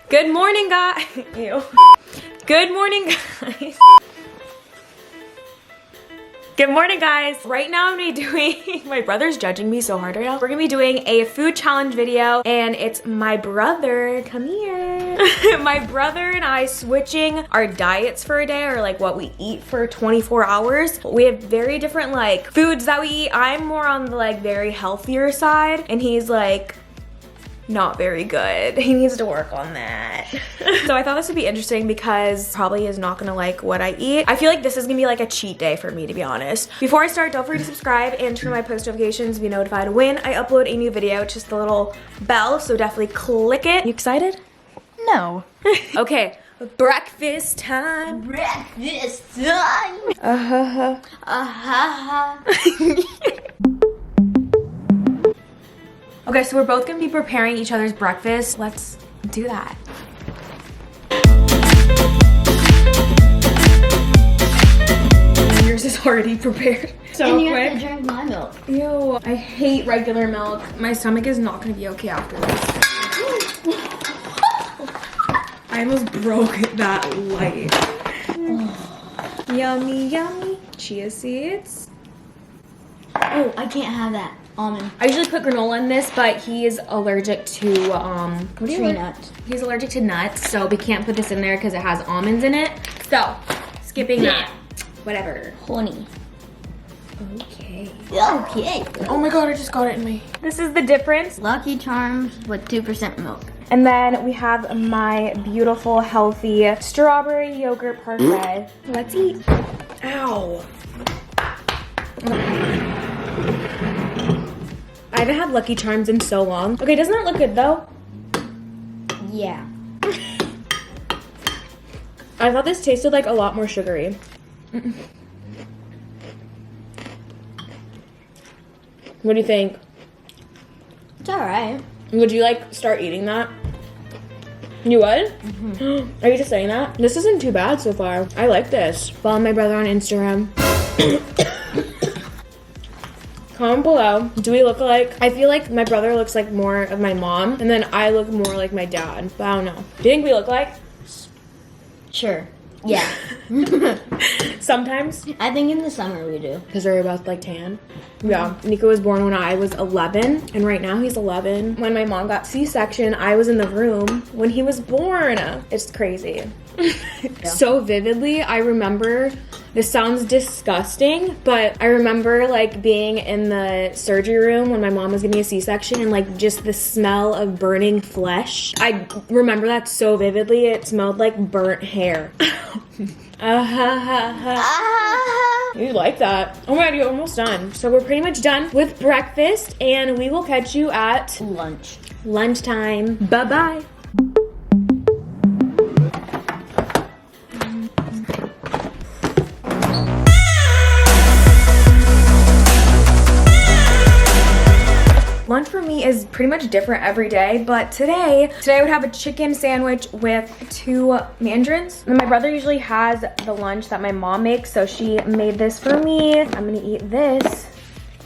Good morning, guys. Ew. Good morning, guys. Good morning, guys. Right now I'm gonna be doing, my brother's judging me so hard right now. We're gonna be doing a food challenge video and it's my brother, come here. My brother and I switching our diets for a day, or like what we eat for 24 hours. We have very different like foods that we eat. I'm more on the like very healthier side and he's like, not very good. He needs to work on that. So I thought this would be interesting because probably is not gonna like what I eat. I feel like this is gonna be like a cheat day for me, to be honest. Before I start, don't forget to subscribe and turn on my post notifications to be notified when I upload a new video. It's just the little bell, so definitely click it. You excited? No. Okay, breakfast time. Breakfast time. Okay, so we're both gonna be preparing each other's breakfast. Let's do that. Yours is already prepared. So and you quick. have to drink my milk. Ew, I hate regular milk. My stomach is not gonna be okay after this. I almost broke that light. Yummy, yummy. Chia seeds. Oh, I can't have that. Almond. I usually put granola in this, but he is allergic to Tree nuts. He's allergic to nuts, so we can't put this in there because it has almonds in it. So, skipping that. Whatever. Honey. Okay. Okay. Oh my god, I just got it in me. This is the difference. Lucky Charms with 2% milk. And then we have my beautiful, healthy strawberry yogurt parfait. Let's eat. Ow. I haven't had Lucky Charms in so long. Okay, doesn't that look good though? Yeah. I thought this tasted like a lot more sugary. What do you think? It's alright. Would you like start eating that? You would? Mm-hmm. Are you just saying that? This isn't too bad so far. I like this. Follow my brother on Instagram. Comment below. Do we look alike? I feel like my brother looks like more of my mom, and then I look more like my dad. But I don't know. Do you think we look alike? Sure. Yeah. Sometimes. I think in the summer we do. Because they're both like tan. Yeah. Nico was born when I was 11, and right now he's 11. When my mom got C-section, I was in the room when he was born. It's crazy. Yeah. So vividly, I remember, this sounds disgusting, but I remember like being in the surgery room when my mom was getting a C-section and like just the smell of burning flesh. I remember that so vividly. It smelled like burnt hair. You like that. Oh my god, you're almost done. So we're pretty much done with breakfast and we will catch you at lunchtime. Bye-bye. Lunch for me is pretty much different every day, but today I would have a chicken sandwich with 2 mandarins. And my brother usually has the lunch that my mom makes, so she made this for me. I'm gonna eat this.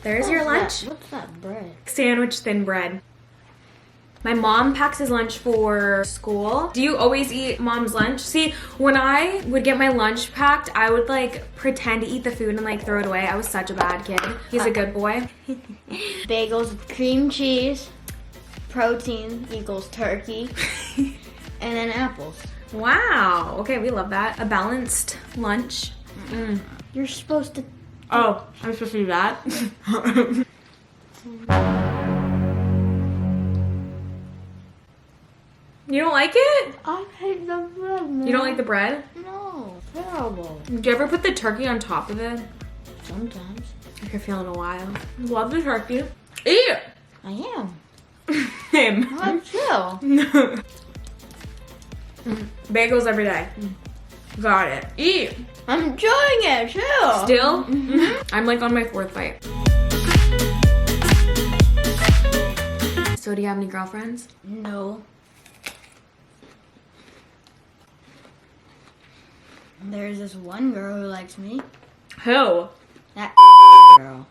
There's your lunch. What's that bread? Sandwich thin bread. My mom packs his lunch for school. Do you always eat mom's lunch? See, when I would get my lunch packed, I would like pretend to eat the food and like throw it away. I was such a bad kid. He's a good boy. Bagels with cream cheese, protein equals turkey, and then apples. Wow. Okay, we love that. A balanced lunch. Mm. You're supposed to... Oh, I'm supposed to do that? You don't like it? I hate the bread, man. You don't like the bread? No, terrible. Do you ever put the turkey on top of it? Sometimes. I can feel it in a while. Love the turkey. Eat! I am. Him. I'm chill. Bagels every day. Got it. Eat. I'm enjoying it, chill. Still? Mm-hmm. I'm like on my 4th fight. So do you have any girlfriends? No. There's this one girl who likes me. Who? That girl.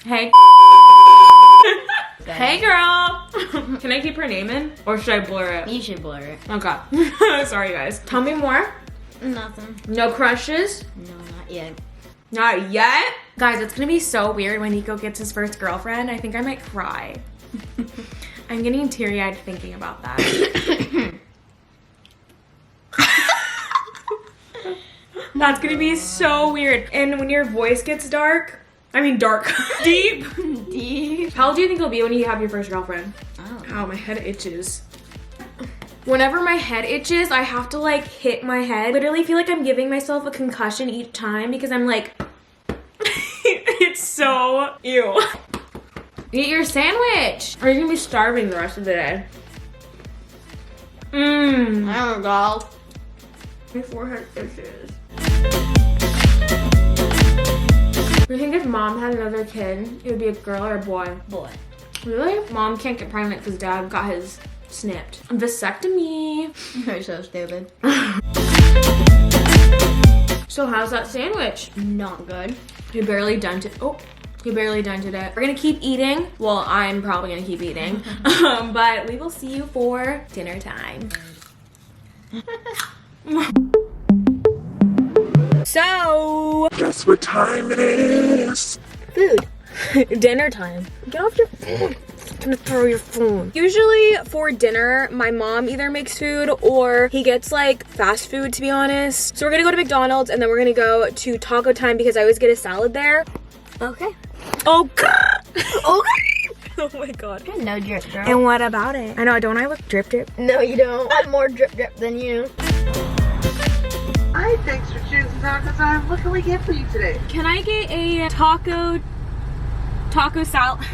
Hey. Hey girl. Can I keep her name in? Or should I blur it? You should blur it. Okay. Sorry, guys. Tell me more. Nothing. No crushes? No, not yet. Not yet? Guys, it's gonna be so weird when Nico gets his first girlfriend. I think I might cry. I'm getting teary-eyed thinking about that. That's gonna be so weird. And when your voice gets dark, deep. Deep. How old do you think it'll be when you have your first girlfriend? Oh. Ow, my head itches. Whenever my head itches, I have to like hit my head. Literally feel like I'm giving myself a concussion each time because I'm like, it's so ew. Eat your sandwich. Or you're gonna be starving the rest of the day. Mmm. Oh god. My forehead itches. I think if mom had another kid, it would be a girl or a boy. Boy. Really? Mom can't get pregnant because dad got his snipped. Vasectomy. You're so stupid. So how's that sandwich? Not good. You barely dented. Oh, you barely dented it. We're gonna keep eating. Well, I'm probably gonna keep eating. But we will see you for dinner time. So, Guess what time it is? food. Dinner time. Get off your phone. I'm gonna throw your phone. Usually for dinner, my mom either makes food or he gets like fast food, to be honest. So we're gonna go to McDonald's and then we're gonna go to Taco Time because I always get a salad there. Okay. Oh, Okay. oh my god. No drip, girl. And what about it? I know, don't I look drip drip? No, you don't. I'm more drip than you. Hi, thanks for choosing Taco Time. What can we get for you today? Can I get a taco salad?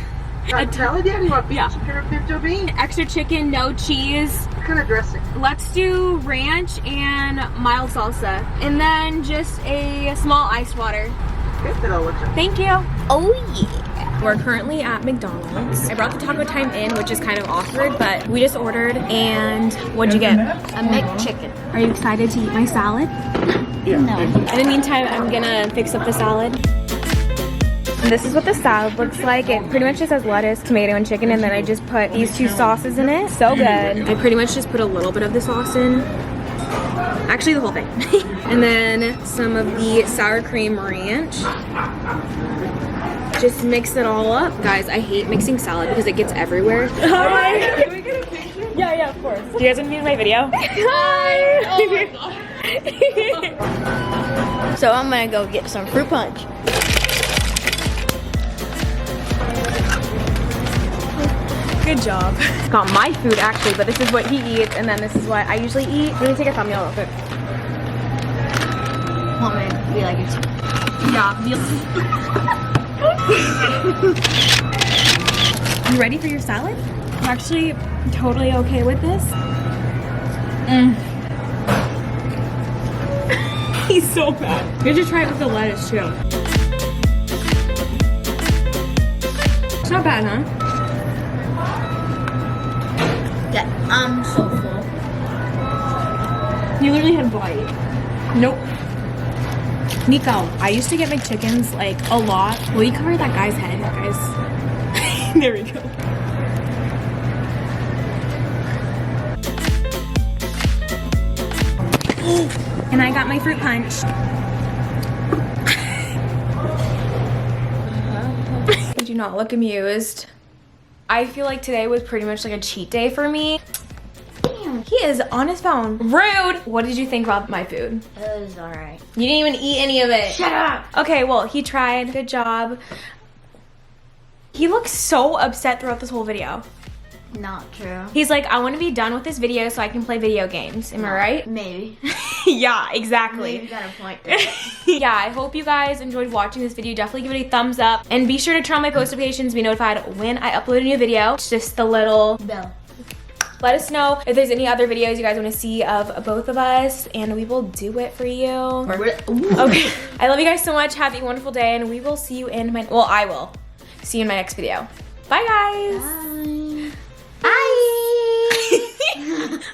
I'm telling you, you want beef, Yeah. chicken, or pinto bean? Extra chicken, no cheese. What kind of dressing? Let's do ranch and mild salsa. And then just a small iced water. Okay, then I'll let you. Thank you. Oh yeah. We're currently at McDonald's. I brought the Taco Time in, which is kind of awkward, but we just ordered. And what'd you get? A McChicken. Are you excited to eat my salad? No. In the meantime, I'm gonna fix up the salad. This is what the salad looks like. It pretty much just has lettuce, tomato, and chicken, and then I just put these two sauces in it. So good. I pretty much just put a little bit of the sauce in. Actually, the whole thing. And then some of the sour cream ranch. Just mix it all up. Guys, I hate mixing salad because it gets everywhere. Hi! Can we get a picture? Yeah, of course. Do you guys want to be in my video? Hi! Oh my god. So I'm gonna go get some fruit punch. Good job. Got my food actually, but this is what he eats, and then this is what I usually eat. Let me take a thumbnail real quick. Want me to be like it's Yeah. You ready for your salad? I'm actually totally okay with this. He's so bad. You should try it with the lettuce too. It's not bad, huh? yeah, I'm so full. You literally had a bite. Nope. Nico, I used to get McChickens like a lot. Will you cover that guy's head, guys? There we go. And I got my fruit punch. Did you not look amused? I feel like today was pretty much like a cheat day for me. Damn, he is on his phone. Rude! What did you think about my food? It was alright. You didn't even eat any of it. Shut up! Okay, well, he tried. Good job. He looks so upset throughout this whole video. Not true. He's like, I want to be done with this video so I can play video games. Am I right? Maybe. Yeah, exactly. Maybe you got a point there. Yeah, I hope you guys enjoyed watching this video. Definitely give it a thumbs up. And be sure to turn on my post notifications to be notified when I upload a new video. It's just the little Bell. Let us know if there's any other videos you guys want to see of both of us, and we will do it for you. Okay. I love you guys so much. Have a wonderful day, and we will see you in my, well, I will see you in my next video. Bye, guys. Bye.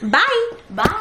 Bye. Bye.